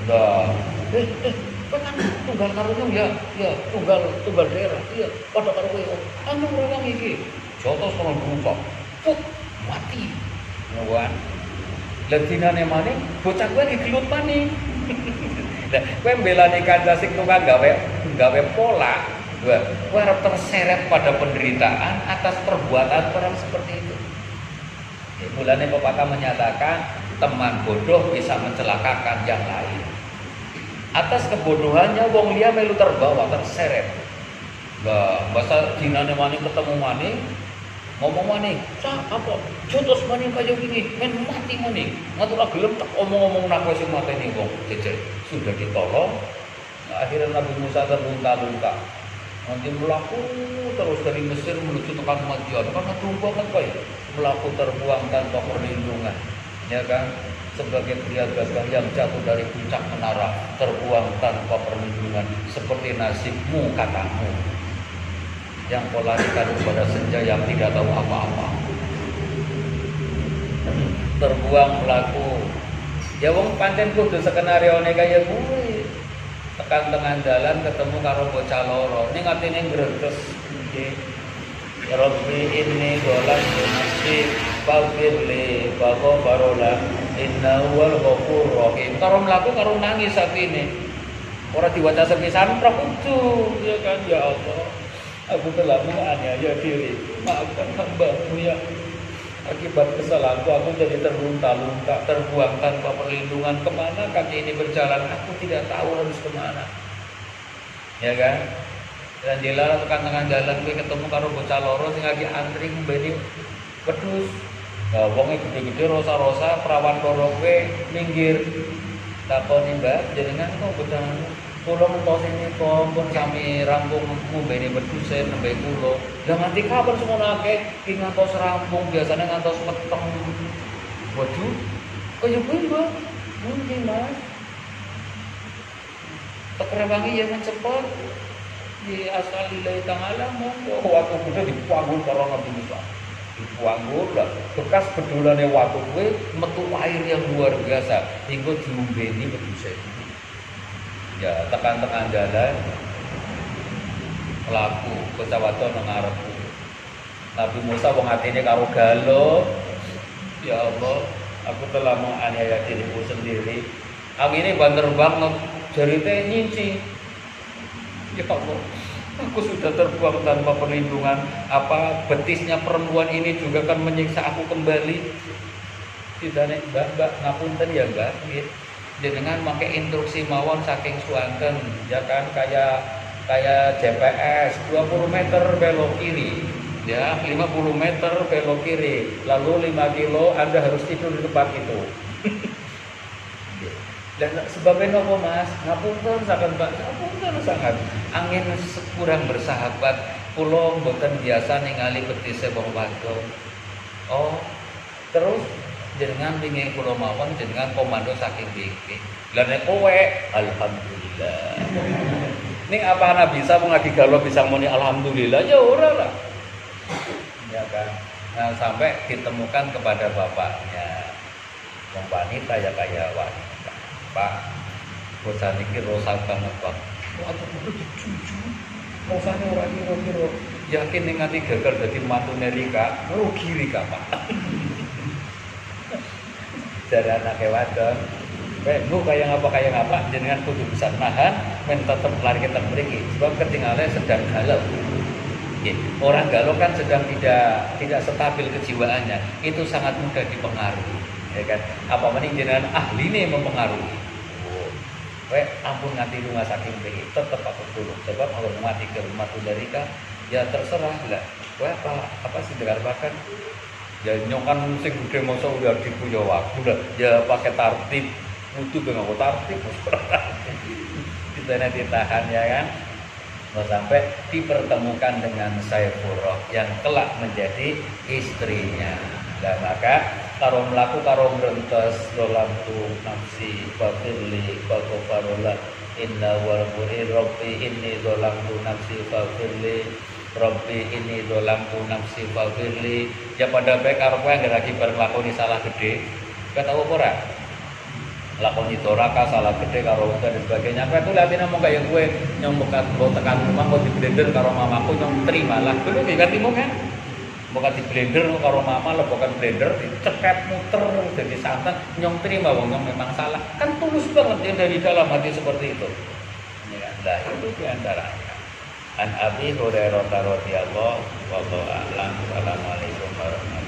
Udah, kan tunggal karunya ya tunggal daerah, iya pada karo kowe. Anu orang iki, jotos kono buka, mati. Ngono Ledinane maning bocah kowe digelut maning. Lah kowe mbelani kanca sing tukang gawe pola, kowe arep terseret pada penderitaan atas perbuatan orang seperti itu. Mulanya pepatah menyatakan teman bodoh bisa mencelakakan yang lain. Atas kebodohannya wong liya melu terbawa, terseret. Lah bahasa dinane maning ketemu maning ngomong maning, "Cak apa? Jotos maning kaya gini, men mati maning." Ngatur gelem tak omong-omong nak wis mateni wong. Jejer sudah ditolong. Nah, akhirnya Nabi Musa terlunta-lunta. Nanti melaku terus dari Mesir menuju tekan Madian karena banget kowe melaku terbuang tanpa perlindungan, ya kan? Sebagai pria gagah yang jatuh dari puncak menara terbuang tanpa perlindungan seperti nasibmu katamu yang kau larikan kepada senja yang tidak tahu apa-apa. Terbuang melaku. Ya wong pancen kudu skenario ne kaya kuwi. Tekan tengah jalan ketemu karo bocah loro. Ning atine ngreges nggih. Ya Rabbi inni dolan masjid faqirli baqo barola innahu wal ghafur rahim. Karo mlaku karo nangis atine. Ora diwaca sepisan ra kudu ya kan ya Allah. Aku telah menganiaya diri. Maafkan hamba-Mu ya. Akibat kesalahanku aku jadi terlunta-lunta, terbuang tanpa perlindungan. Kemana kaki ini berjalan? Aku tidak tahu harus kemana. Ya kan? Dan jelas tekan tengah jalan gue ketemu karo bocah loro sing lagi antri mbeni wedhus. Nah, wonge gede-gede rosa-rosa, perawan loro gue minggir. Takoni, "Mbak, jenengan kok bocah kula ngentos ini pun sami rampung mbeni wedhus nembe kula." Lah nganti kapan semono akeh ki ngantos rampung, biasanya ngantos meteng. Waduh, kaya kuwi, Mbak. Mungkin, Mas. Tekrewangi ya cepet. Di asal lillahi ta'ala monggo waktu kudu dipanggul karo Nabi Musa. Dipanggul lah bekas bedolane watu kuwi metu air yang luar biasa hingga diombeni wedhus. Ya tekan tengah jalan mlaku bocah wadon nang ngarepku. Nabi Musa wong atine karo galo. Ya Allah, aku telah menganiaya diriku sendiri. Angine banter banget jarite nyinci. Ya Allah, aku sudah terbuang tanpa perlindungan. Apa betisnya perempuan ini juga akan menyiksa aku kembali? Tidak nih, Mbak, ngapunten ya Mbak. Dengan pakai instruksi mawon saking suanten, ya kan kayak GPS 20 meter belok kiri, ya 50 meter belok kiri, lalu 5 kilo Anda harus tidur di tempat itu. Dan sebabnya nopo Mas, ngapunten saken Pak, ngapunten sangat. Angin kurang bersahabat, kula mboten biasa ningali betise wong wadon. Oh, terus jenengan pingin kula mawon jenengan komando saking iki. Lah nek kowe alhamdulillah. Ning apa ana bisa wong lagi galau bisa muni alhamdulillah ya ora lah. Ya kan. Nah, sampai ditemukan kepada bapaknya. Wong wanita ya kaya wanita. Pak, bocah niki rosak banget Pak. Aku kudu dicucu. Rosane ora kira-kira. Yakin ning nganti gagal dadi mantune Rika, rugi Rika Pak. Dari anak wadon, bu kayak ngapa jenengan kudu bisa nahan, men tetep lari kita mriki. Sebab ketinggalan sedang galau. Orang galau kan sedang tidak stabil kejiwaannya. Itu sangat mudah dipengaruhi. Ya kan? Apa mending jenengan ahline mempengaruhi. Ampun nganti rumah sakit begini tetap aku dulu sebab hormati ke rumah Tudarika Ya terserah lah. Kowe apa sih dikarepaken? Ya nyokan sing gede masa udah dipuyo aku lah. Ya pakai tartib. Kudu nganggo tartib. Kita ditahan ya kan. Sampai dipertemukan dengan Saifurrah yang kelak menjadi istrinya. Dan maka karo mlaku karo ngrentos dolamtu nafsi fafirli faghfarullah inna wal rabbi inni dolamtu nafsi fafirli rabbi inni dolamtu nafsi fafirli. Ya pada baik karo kowe anggere lagi bar nglakoni salah gede. Kowe tau apa ora? Lakoni doraka salah gede karo wong dan sebagainya. Kowe tuh lihatine mau kayak gue nyong bekas bawa tekan rumah mau di blender karo mamaku nyong terimalah. Dulu gantimu kan. Bukan di blender karo mama lo bukan blender dicekat muter jadi santan nyong terima wong nyong memang salah. Kan tulus banget yang dari dalam hati seperti itu. Ya, nah itu diantaranya. An Abi Hurairah radhiyallahu anhu. Wallahu a'lam. Assalamualaikum warahmatullahi wabarakatuh.